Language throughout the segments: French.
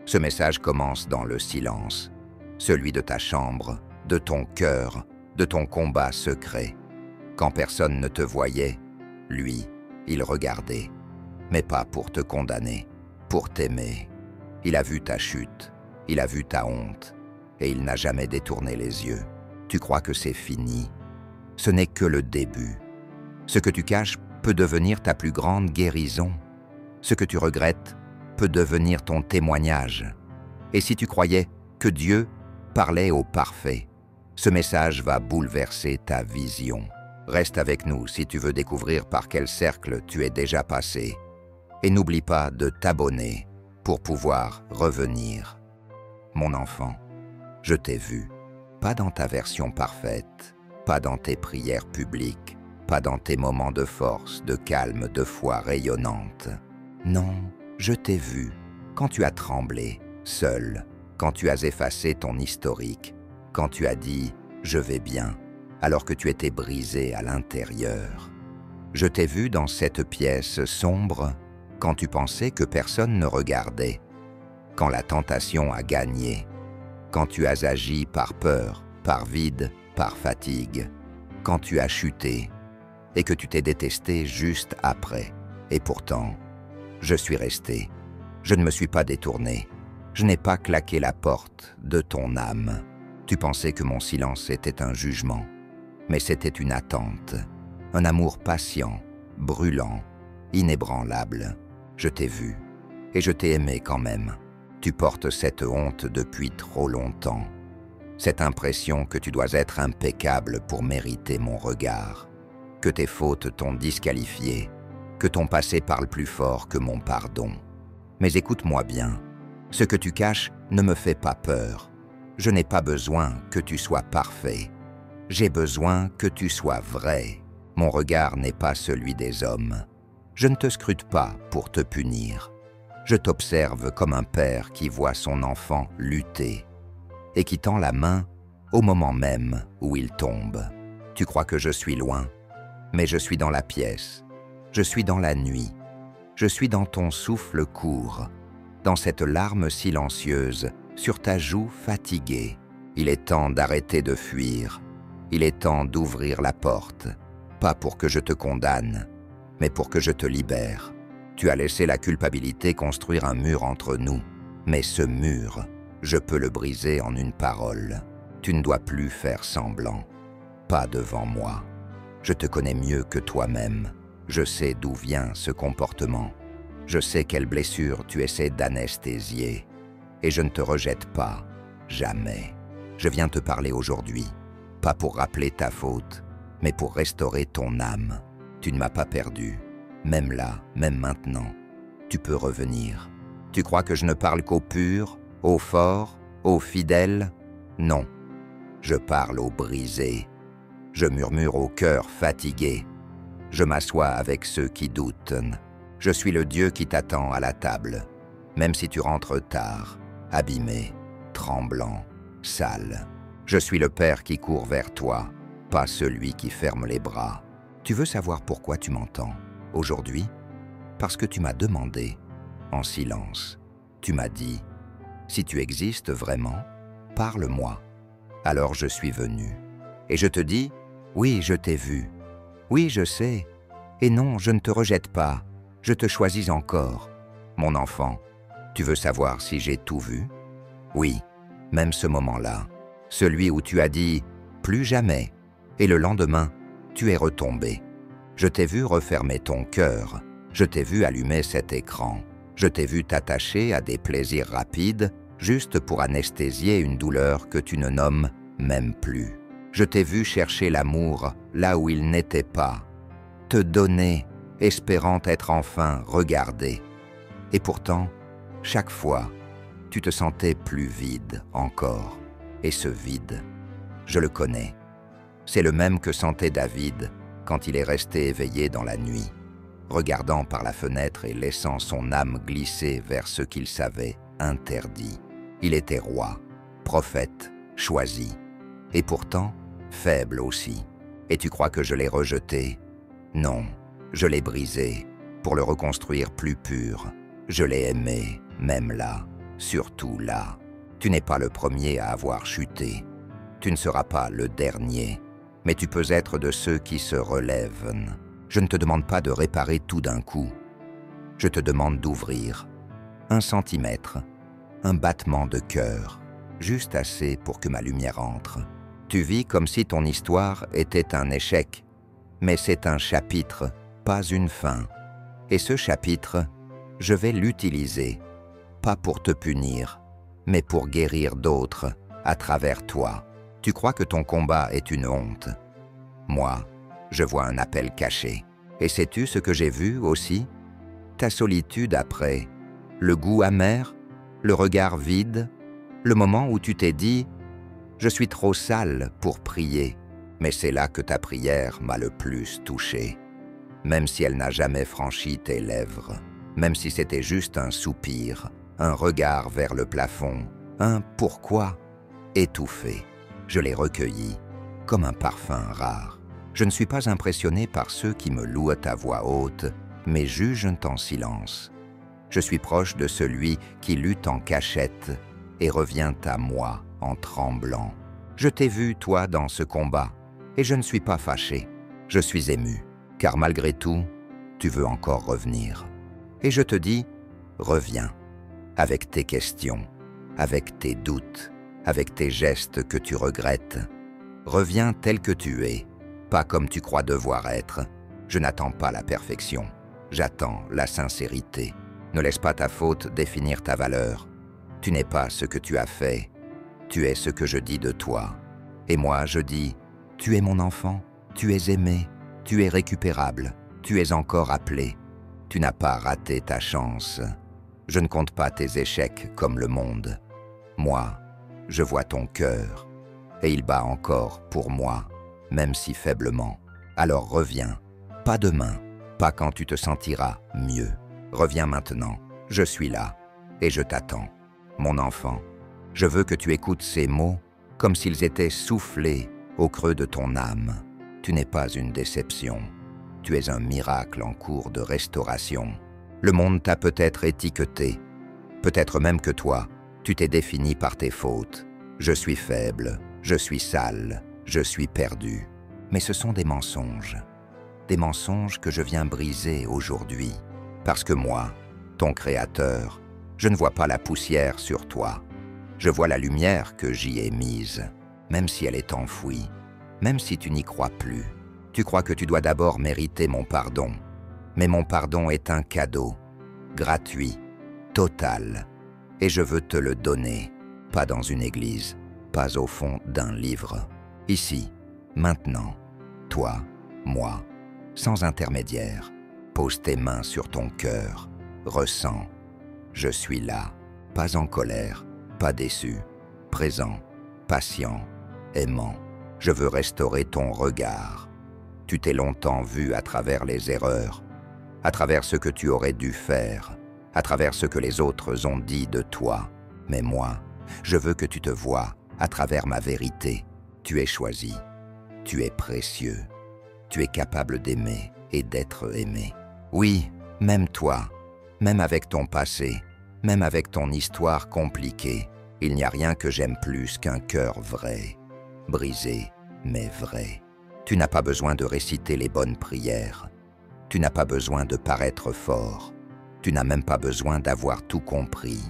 Ce message commence dans le silence, celui de ta chambre, de ton cœur, de ton combat secret. Quand personne ne te voyait, lui, il regardait, mais pas pour te condamner, pour t'aimer. Il a vu ta chute, il a vu ta honte, et il n'a jamais détourné les yeux. Tu crois que c'est fini. Ce n'est que le début. Ce que tu caches peut devenir ta plus grande guérison. Ce que tu regrettes peut devenir ton témoignage. Et si tu croyais que Dieu parlait au parfait, ce message va bouleverser ta vision. Reste avec nous si tu veux découvrir par quel cercle tu es déjà passé. Et n'oublie pas de t'abonner pour pouvoir revenir. Mon enfant, je t'ai vu, pas dans ta version parfaite, pas dans tes prières publiques, pas dans tes moments de force, de calme, de foi rayonnante. Non, je t'ai vu quand tu as tremblé, seul, quand tu as effacé ton historique, quand tu as dit « je vais bien », alors que tu étais brisé à l'intérieur. Je t'ai vu dans cette pièce sombre, quand tu pensais que personne ne regardait, quand la tentation a gagné, quand tu as agi par peur, par vide, par fatigue, quand tu as chuté et que tu t'es détesté juste après. Et pourtant, je suis resté. Je ne me suis pas détourné. Je n'ai pas claqué la porte de ton âme. Tu pensais que mon silence était un jugement, mais c'était une attente, un amour patient, brûlant, inébranlable. Je t'ai vu et je t'ai aimé quand même. Tu portes cette honte depuis trop longtemps. Cette impression que tu dois être impeccable pour mériter mon regard, que tes fautes t'ont disqualifié, que ton passé parle plus fort que mon pardon. Mais écoute-moi bien, ce que tu caches ne me fait pas peur. Je n'ai pas besoin que tu sois parfait. J'ai besoin que tu sois vrai. Mon regard n'est pas celui des hommes. Je ne te scrute pas pour te punir. Je t'observe comme un père qui voit son enfant lutter et qui tend la main au moment même où il tombe. Tu crois que je suis loin, mais je suis dans la pièce. Je suis dans la nuit. Je suis dans ton souffle court, dans cette larme silencieuse sur ta joue fatiguée. Il est temps d'arrêter de fuir. Il est temps d'ouvrir la porte, pas pour que je te condamne, mais pour que je te libère. Tu as laissé la culpabilité construire un mur entre nous, mais ce mur, je peux le briser en une parole. Tu ne dois plus faire semblant, pas devant moi. Je te connais mieux que toi-même. Je sais d'où vient ce comportement. Je sais quelle blessure tu essaies d'anesthésier. Et je ne te rejette pas, jamais. Je viens te parler aujourd'hui, pas pour rappeler ta faute, mais pour restaurer ton âme. Tu ne m'as pas perdu. Même là, même maintenant, tu peux revenir. Tu crois que je ne parle qu'aux purs, aux forts, aux fidèles? Non, je parle aux brisés. Je murmure au cœur fatigué. Je m'assois avec ceux qui doutent. Je suis le Dieu qui t'attend à la table, même si tu rentres tard, abîmé, tremblant, sale. Je suis le Père qui court vers toi, pas celui qui ferme les bras. Tu veux savoir pourquoi tu m'entends aujourd'hui? Parce que tu m'as demandé, en silence. Tu m'as dit, si tu existes vraiment, parle-moi. Alors je suis venu. Et je te dis, oui, je t'ai vu. Oui, je sais. Et non, je ne te rejette pas. Je te choisis encore. Mon enfant, tu veux savoir si j'ai tout vu? Oui, même ce moment-là. Celui où tu as dit « plus jamais » et le lendemain, tu es retombé. Je t'ai vu refermer ton cœur. Je t'ai vu allumer cet écran. Je t'ai vu t'attacher à des plaisirs rapides juste pour anesthésier une douleur que tu ne nommes même plus. Je t'ai vu chercher l'amour là où il n'était pas, te donner, espérant être enfin regardé. Et pourtant, chaque fois, tu te sentais plus vide encore. Et ce vide, je le connais. C'est le même que sentait David quand il est resté éveillé dans la nuit, regardant par la fenêtre et laissant son âme glisser vers ce qu'il savait interdit. Il était roi, prophète, choisi, et pourtant faible aussi. Et tu crois que je l'ai rejeté? Non, je l'ai brisé pour le reconstruire plus pur. Je l'ai aimé, même là, surtout là. Tu n'es pas le premier à avoir chuté. Tu ne seras pas le dernier, mais tu peux être de ceux qui se relèvent. Je ne te demande pas de réparer tout d'un coup. Je te demande d'ouvrir 1 centimètre, un battement de cœur, juste assez pour que ma lumière entre. Tu vis comme si ton histoire était un échec, mais c'est un chapitre, pas une fin. Et ce chapitre, je vais l'utiliser, pas pour te punir, mais pour guérir d'autres à travers toi. Tu crois que ton combat est une honte. Moi, je vois un appel caché. Et sais-tu ce que j'ai vu aussi? Ta solitude après, le goût amer, le regard vide, le moment où tu t'es dit « Je suis trop sale pour prier », mais c'est là que ta prière m'a le plus touché. Même si elle n'a jamais franchi tes lèvres, même si c'était juste un soupir, un regard vers le plafond, un « pourquoi » étouffé, je l'ai recueilli comme un parfum rare. Je ne suis pas impressionné par ceux qui me louent à voix haute, mais jugent en silence. Je suis proche de celui qui lutte en cachette et revient à moi en tremblant. Je t'ai vu, toi, dans ce combat, et je ne suis pas fâché. Je suis ému, car malgré tout, tu veux encore revenir. Et je te dis, reviens, avec tes questions, avec tes doutes, avec tes gestes que tu regrettes. Reviens tel que tu es, pas comme tu crois devoir être. Je n'attends pas la perfection, j'attends la sincérité. Ne laisse pas ta faute définir ta valeur. Tu n'es pas ce que tu as fait, tu es ce que je dis de toi. Et moi, je dis, tu es mon enfant, tu es aimé, tu es récupérable, tu es encore appelé. Tu n'as pas raté ta chance. Je ne compte pas tes échecs comme le monde. Moi, je vois ton cœur, et il bat encore pour moi, même si faiblement. Alors reviens, pas demain, pas quand tu te sentiras mieux. Reviens maintenant, je suis là, et je t'attends. Mon enfant, je veux que tu écoutes ces mots comme s'ils étaient soufflés au creux de ton âme. Tu n'es pas une déception, tu es un miracle en cours de restauration. Le monde t'a peut-être étiqueté, peut-être même que toi, tu t'es défini par tes fautes. Je suis faible, je suis sale, je suis perdu. Mais ce sont des mensonges que je viens briser aujourd'hui. Parce que moi, ton Créateur, je ne vois pas la poussière sur toi. Je vois la lumière que j'y ai mise, même si elle est enfouie, même si tu n'y crois plus. Tu crois que tu dois d'abord mériter mon pardon. Mais mon pardon est un cadeau, gratuit, total. Et je veux te le donner, pas dans une église, pas au fond d'un livre. Ici, maintenant, toi, moi, sans intermédiaire. Pose tes mains sur ton cœur, ressens. Je suis là, pas en colère, pas déçu, présent, patient, aimant. Je veux restaurer ton regard. Tu t'es longtemps vu à travers les erreurs, à travers ce que tu aurais dû faire, à travers ce que les autres ont dit de toi. Mais moi, je veux que tu te vois à travers ma vérité. Tu es choisi, tu es précieux, tu es capable d'aimer et d'être aimé. Oui, même toi, même avec ton passé, même avec ton histoire compliquée, il n'y a rien que j'aime plus qu'un cœur vrai, brisé, mais vrai. Tu n'as pas besoin de réciter les bonnes prières. Tu n'as pas besoin de paraître fort. Tu n'as même pas besoin d'avoir tout compris.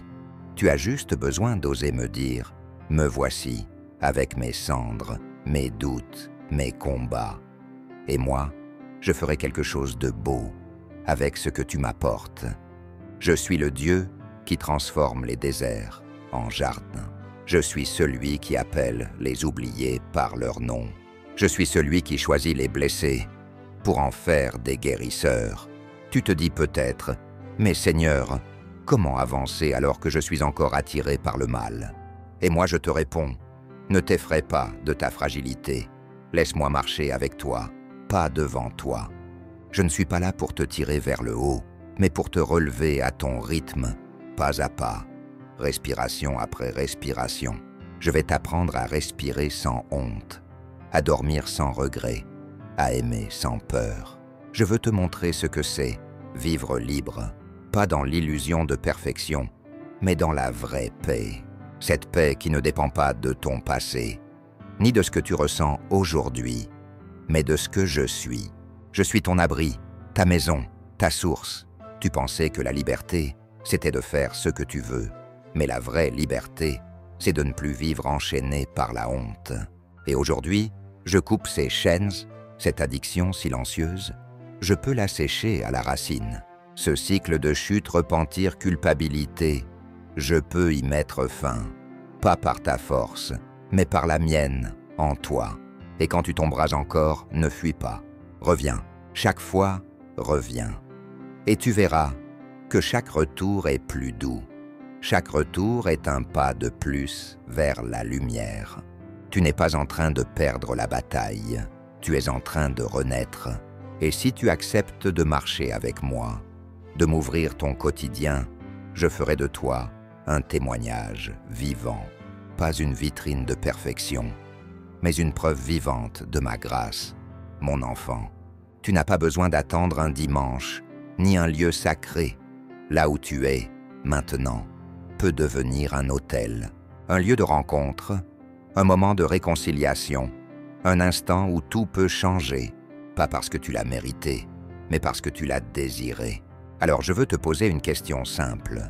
Tu as juste besoin d'oser me dire « Me voici, avec mes cendres, mes doutes, mes combats. » Et moi, je ferai quelque chose de beau avec ce que tu m'apportes. Je suis le Dieu qui transforme les déserts en jardins. Je suis celui qui appelle les oubliés par leur nom. Je suis celui qui choisit les blessés pour en faire des guérisseurs. Tu te dis peut-être, mais Seigneur, comment avancer alors que je suis encore attiré par le mal? Et moi je te réponds, ne t'effraie pas de ta fragilité. Laisse-moi marcher avec toi, pas devant toi. Je ne suis pas là pour te tirer vers le haut, mais pour te relever à ton rythme, pas à pas, respiration après respiration. Je vais t'apprendre à respirer sans honte, à dormir sans regret, à aimer sans peur. Je veux te montrer ce que c'est, vivre libre, pas dans l'illusion de perfection, mais dans la vraie paix. Cette paix qui ne dépend pas de ton passé, ni de ce que tu ressens aujourd'hui, mais de ce que je suis. Je suis ton abri, ta maison, ta source. Tu pensais que la liberté, c'était de faire ce que tu veux. Mais la vraie liberté, c'est de ne plus vivre enchaîné par la honte. Et aujourd'hui, je coupe ces chaînes, cette addiction silencieuse. Je peux la sécher à la racine. Ce cycle de chute, repentir, culpabilité, je peux y mettre fin. Pas par ta force, mais par la mienne, en toi. Et quand tu tomberas encore, ne fuis pas. Reviens. Chaque fois, reviens. Et tu verras que chaque retour est plus doux. Chaque retour est un pas de plus vers la lumière. Tu n'es pas en train de perdre la bataille. Tu es en train de renaître. Et si tu acceptes de marcher avec moi, de m'ouvrir ton quotidien, je ferai de toi un témoignage vivant. Pas une vitrine de perfection, mais une preuve vivante de ma grâce. Mon enfant, tu n'as pas besoin d'attendre un dimanche, ni un lieu sacré. Là où tu es, maintenant, peut devenir un autel, un lieu de rencontre, un moment de réconciliation, un instant où tout peut changer, pas parce que tu l'as mérité, mais parce que tu l'as désiré. Alors je veux te poser une question simple.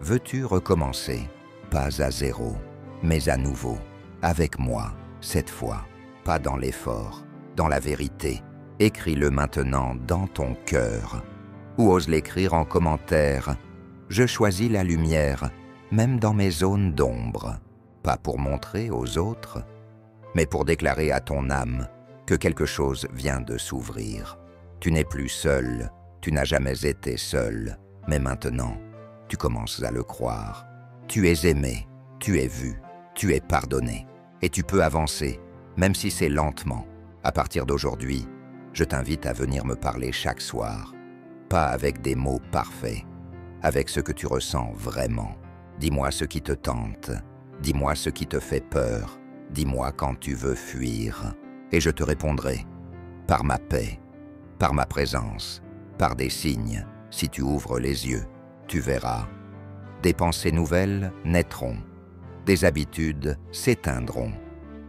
Veux-tu recommencer? Pas à zéro, mais à nouveau, avec moi, cette fois, pas dans l'effort, dans la vérité. Écris-le maintenant dans ton cœur, ou ose l'écrire en commentaire. Je choisis la lumière, même dans mes zones d'ombre, pas pour montrer aux autres, mais pour déclarer à ton âme que quelque chose vient de s'ouvrir. Tu n'es plus seul, tu n'as jamais été seul, mais maintenant, tu commences à le croire. Tu es aimé, tu es vu, tu es pardonné, et tu peux avancer, même si c'est lentement. À partir d'aujourd'hui, je t'invite à venir me parler chaque soir, pas avec des mots parfaits, avec ce que tu ressens vraiment. Dis-moi ce qui te tente, dis-moi ce qui te fait peur, dis-moi quand tu veux fuir, et je te répondrai par ma paix, par ma présence, par des signes. Si tu ouvres les yeux, tu verras. Des pensées nouvelles naîtront, des habitudes s'éteindront,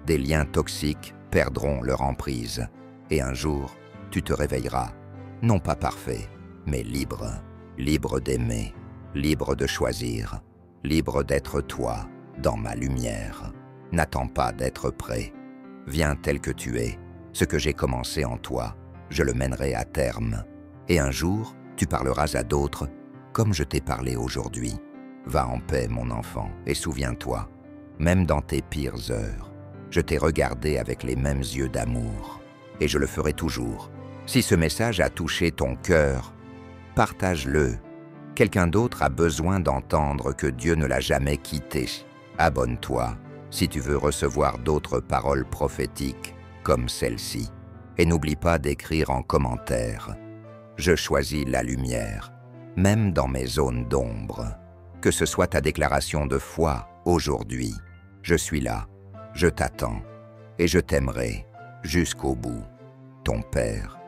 des liens toxiques perdront leur emprise. Et un jour, tu te réveilleras, non pas parfait, mais libre. Libre d'aimer, libre de choisir, libre d'être toi, dans ma lumière. N'attends pas d'être prêt. Viens tel que tu es. Ce que j'ai commencé en toi, je le mènerai à terme. Et un jour, tu parleras à d'autres comme je t'ai parlé aujourd'hui. Va en paix, mon enfant, et souviens-toi, même dans tes pires heures, je t'ai regardé avec les mêmes yeux d'amour. Et je le ferai toujours. Si ce message a touché ton cœur, partage-le. Quelqu'un d'autre a besoin d'entendre que Dieu ne l'a jamais quitté. Abonne-toi si tu veux recevoir d'autres paroles prophétiques comme celle-ci. Et n'oublie pas d'écrire en commentaire. Je choisis la lumière, même dans mes zones d'ombre. Que ce soit ta déclaration de foi aujourd'hui. Je suis là, je t'attends et je t'aimerai jusqu'au bout. Ton Père.